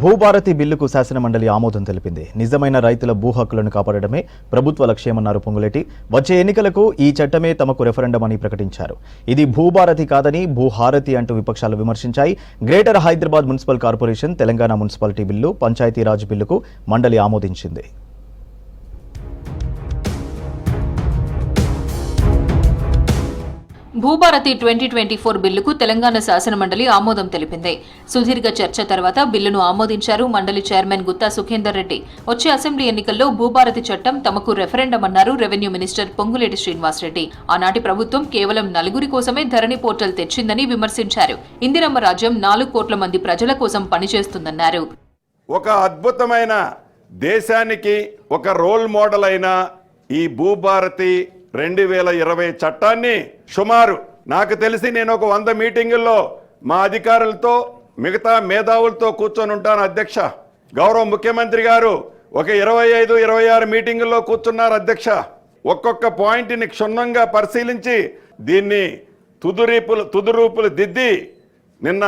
భూభారతి బిల్లుకు శాసనమండలి ఆమోదం తెలిపింది. నిజమైన రైతుల భూ హక్కులను కాపాడడమే ప్రభుత్వ లక్ష్యమన్నారు పొంగులేటి. వచ్చే ఎన్నికలకు ఈ చట్టమే తమకు రెఫరెండం అని ప్రకటించారు. ఇది భూభారతి కాదని భూహారతి అంటూ విపక్షాలు విమర్శించాయి. Greater Hyderabad municipal corporation, Telangana municipality bill, Panchayati Raj బిల్లుకు మండలి ఆమోదించింది. భూభారతి 2024 బిల్లుకు తెలంగాణ శాసనమండలి ఆమోదం తెలిపింది. సుదీర్ఘ చర్చ తర్వాత బిల్లును ఆమోదించారు మండలి చైర్మన్ గుత్తా సుఖేందర్ రెడ్డి. వచ్చే అసెంబ్లీ ఎన్నికల్లో భూభారతి చట్టం తమకు రెఫరెండం అన్నారు రెవెన్యూ మినిస్టర్ పొంగులేటి శ్రీనివాసరెడ్డి. ఆనాటి ప్రభుత్వం కేవలం 4 కోసమే ధరణి పోర్టల్ తెచ్చిందని విమర్శించారు. ఇందిరమ్మ రాజ్యం 4 కోట్ల మంది ప్రజల కోసం పనిచేస్తుందన్నారు. ఒక అద్భుతమైన దేశానికి ఒక రోల్ మోడల్ అయిన ఈ భూభారతి 2020 చట్టాన్ని సుమారు నాకు తెలిసి నేను ఒక 100 మీటింగుల్లో మా అధికారులతో మిగతా మేధావులతో కూర్చొని ఉంటాను అధ్యక్ష. గౌరవ ముఖ్యమంత్రి గారు ఒక 25-26 మీటింగుల్లో కూర్చున్నారు అధ్యక్ష. ఒక్కొక్క పాయింట్ని క్షుణ్ణంగా పరిశీలించి దీన్ని తుదురూపులు దిద్ది నిన్న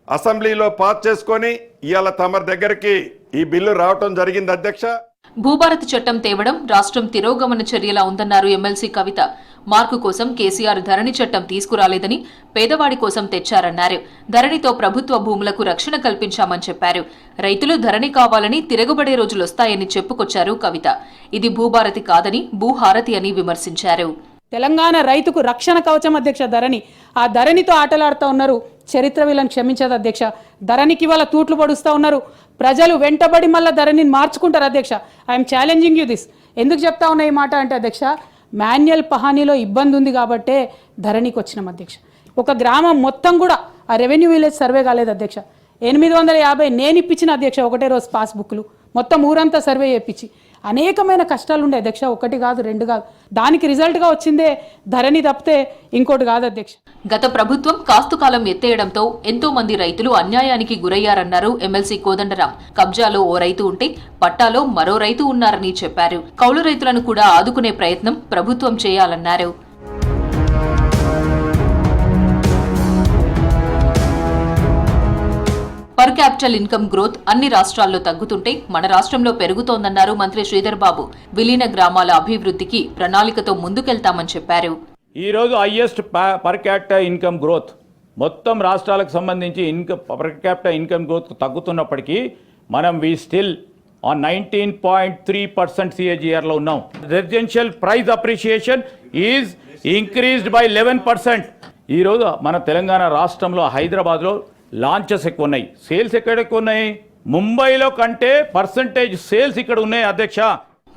అసెంబ్లీలో పాస్ చేసుకొని ఇవాళ తమ దగ్గరికి ఈ బిల్లు రావటం జరిగింది అధ్యక్ష. భూభారతి చట్టం తేవడం రాష్ట్రం తిరోగమన చర్యలా ఉందన్నారు ఎమ్మెల్సీ కవిత. మార్కు కోసం కేసీఆర్ ధరణి చట్టం తీసుకురాలేదని, పేదవాడి కోసం తెచ్చారన్నారు. ధరణితో ప్రభుత్వ భూములకు రక్షణ కల్పించామని చెప్పారు. రైతులు ధరణి కావాలని తిరగబడే రోజులొస్తాయని చెప్పుకొచ్చారు కవిత. ఇది భూభారతి కాదని భూహారతి అని విమర్శించారు. తెలంగాణ రైతుకు రక్షణ కవచం అధ్యక్ష ధరణి. ఆ ధరణితో ఆటలాడుతూ ఉన్నారు. చరిత్ర వీళ్ళని క్షమించదు అధ్యక్ష. ధరణికి వాళ్ళ తూట్లు పడుస్తూ ఉన్నారు. ప్రజలు వెంటబడి మళ్ళీ ధరణిని మార్చుకుంటారు అధ్యక్ష. I'm challenging you this. ఎందుకు చెప్తా ఉన్నా ఈ మాట అంటే అధ్యక్ష, మాన్యువల్ పహానీలో ఇబ్బంది ఉంది కాబట్టే ధరణికి వచ్చినాం అధ్యక్ష. ఒక గ్రామం మొత్తం కూడా ఆ రెవెన్యూ విలేజ్ సర్వే కాలేదు అధ్యక్ష. 850 నేను ఇప్పించిన అధ్యక్ష ఒకటే రోజు పాస్బుక్లు మొత్తం ఊరంతా సర్వే చేయించి. అనేకమైన కష్టాలు ఉండే అధ్యక్ష, 1 కాదు 2 కాదు. దానికి రిజల్ట్గా వచ్చిందే ధరణి తప్పితే ఇంకోటి కాదు అధ్యక్ష. గత ప్రభుత్వం కాస్తుకాలం ఎత్తేయడంతో ఎంతో మంది రైతులు అన్యాయానికి గురయ్యారన్నారు ఎమ్మెల్సీ కోదండరాం. కబ్జాలో ఓ రైతు ఉంటే పట్టాలో మరో రైతు ఉన్నారని చెప్పారు. కౌలు రైతులను కూడా ఆదుకునే ప్రయత్నం ప్రభుత్వం చేయాలన్నారు. పర్ క్యాపిటల్ ఇన్కమ్ గ్రోత్ అన్ని రాష్ట్రాల్లో తగ్గుతుంటే మన రాష్ట్రంలో పెరుగుతోందన్నారు మంత్రి శ్రీధర్ బాబు. విలీన గ్రామాల అభివృద్ధికి ప్రణాళికతో ముందుకెళ్తామని చెప్పారు. ఈ రోజు highest per capital income growth మొత్తం రాష్ట్రాలకు సంబంధించి పర్ క్యాపిటల్ ఇన్కమ్ గ్రోత్ తగ్గుతున్నప్పటికీ మనం వి స్టిల్ ఆన్ 19.3% CAGRలో ఉన్నాం. Residential price appreciation is increased by 11%. ఈరోజు మన తెలంగాణ రాష్ట్రంలో హైదరాబాద్లో లాంచెస్ ఎక్కువ ఉన్నాయి. సేల్స్ ఎక్కడ ఎక్కువ ఉన్నాయి? ముంబైలో కంటే పర్సంటేజ్ సేల్స్ ఇక్కడ ఉన్నాయి అధ్యక్ష.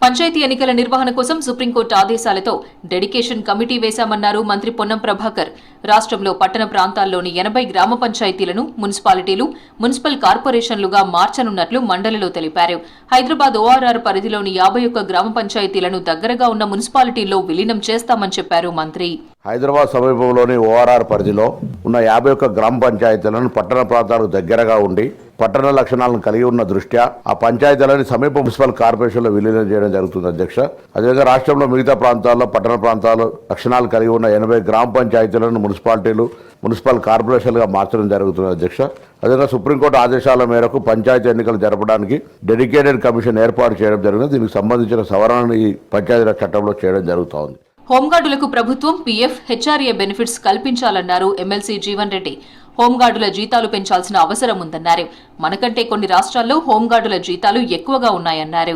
పంచాయతీ ఎన్నికల నిర్వహణ కోసం సుప్రీంకోర్టు ఆదేశాలతో డెడికేషన్ కమిటీ వేశామన్నారు మంత్రి పొన్నం ప్రభాకర్. రాష్ట్రంలో పట్టణ ప్రాంతాల్లోని 80 గ్రామ పంచాయతీలను మున్సిపాలిటీలు, మున్సిపల్ కార్పొరేషన్లుగా మార్చనున్నట్లు మండలిలో తెలిపారు. హైదరాబాద్ ORR పరిధిలోని 51 గ్రామ పంచాయతీలను దగ్గరగా ఉన్న మున్సిపాలిటీల్లో విలీనం చేస్తామని చెప్పారు మంత్రి. హైదరాబాద్ సమీపంలోని ORR పరిధిలో ఉన్న 51 గ్రామ పంచాయతీలను పట్టణ ప్రాంతాలకు దగ్గరగా ఉండి పట్టణ లక్షణాలను కలిగి ఉన్న దృష్ట్యా ఆ పంచాయతీలను సమీప మున్సిపల్ కార్పొరేషన్లో విలీనం చేయడం జరుగుతుంది అధ్యక్ష. అదేవిధంగా రాష్ట్రంలో మిగతా ప్రాంతాల్లో పట్టణ ప్రాంతాలు లక్షణాలు కలిగి ఉన్న 80 గ్రామ పంచాయతీలను మున్సిపాలిటీలు, మున్సిపల్ కార్పొరేషన్లుగా మార్చడం జరుగుతుంది అధ్యక్ష. అదేవిధంగా సుప్రీంకోర్టు ఆదేశాల మేరకు పంచాయతీ ఎన్నికలు జరపడానికి డెడికేటెడ్ కమిషన్ ఏర్పాటు చేయడం జరిగింది. దీనికి సంబంధించిన సవరణను ఈ పంచాయతీరాజ్ చట్టంలో చేయడం జరుగుతోంది. హోంగార్డులకు ప్రభుత్వం PF, HRA బెనిఫిట్స్ కల్పించాలన్నారు ఎమ్మెల్సీ జీవన్ రెడ్డి. హోంగార్డుల జీతాలు పెంచాల్సిన అవసరం ఉందన్నారు. మనకంటే కొన్ని రాష్ట్రాల్లో హోంగార్డుల జీతాలు ఎక్కువగా ఉన్నాయన్నారు.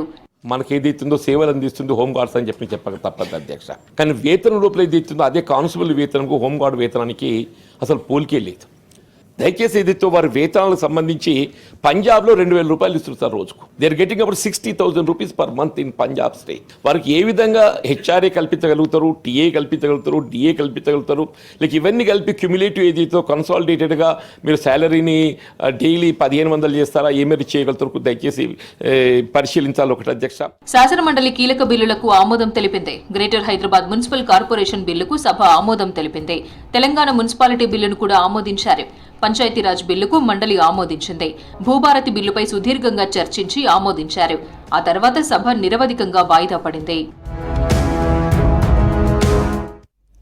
మనకి ఏది ఇస్తుందో సేవలు అందిస్తుందో హోంగార్డ్స్ అని చెప్పక తప్పదు అధ్యక్ష. కానీ వేతనం రూపంలో ఏది ఇస్తుందో అదే కానిస్టేబుల్ వేతనంకు హోంగార్డు వేతనానికి అసలు పోలికే లేదు. దయచేసి ఏదైతే వారి వేతనాలకు సంబంధించి పంజాబ్లో 2,000 రూపాయలు ఇస్తున్నారు రోజుకు. They are getting about 60,000 rupees per month in Punjab state. వారికి ఏ విధంగా HRA కల్పించగలుగుతారు, TA కల్పించగలుగుతారు, DA కల్పించగలుగుతారు, లైక్ ఇవన్నీ కలిపి క్యుములేటివ్ ఏదైతే కన్సాలిడేటెడ్గా మీరు శాలరీని డైలీ 1,500 చేస్తారా, ఏమేమి చేయగలుగుతారు దయచేసి పరిశీలించాలి ఒకటి అధ్యక్ష. శాసనమండలి కీలక బిల్లులకు ఆమోదం తెలిపింది. గ్రేటర్ హైదరాబాద్ మున్సిపల్ కార్పొరేషన్ బిల్లుకు సభ ఆమోదం తెలిపింది. తెలంగాణ మున్సిపాలిటీ బిల్లును కూడా ఆమోదించారు. పంచాయతీరాజ్ బిల్లుకు మండలి ఆమోదించింది. భూభారతి బిల్లుపై సుదీర్ఘంగా చర్చించి ఆమోదించారు. ఆ తర్వాత సభ నిరవధికంగా వాయిదా పడింది.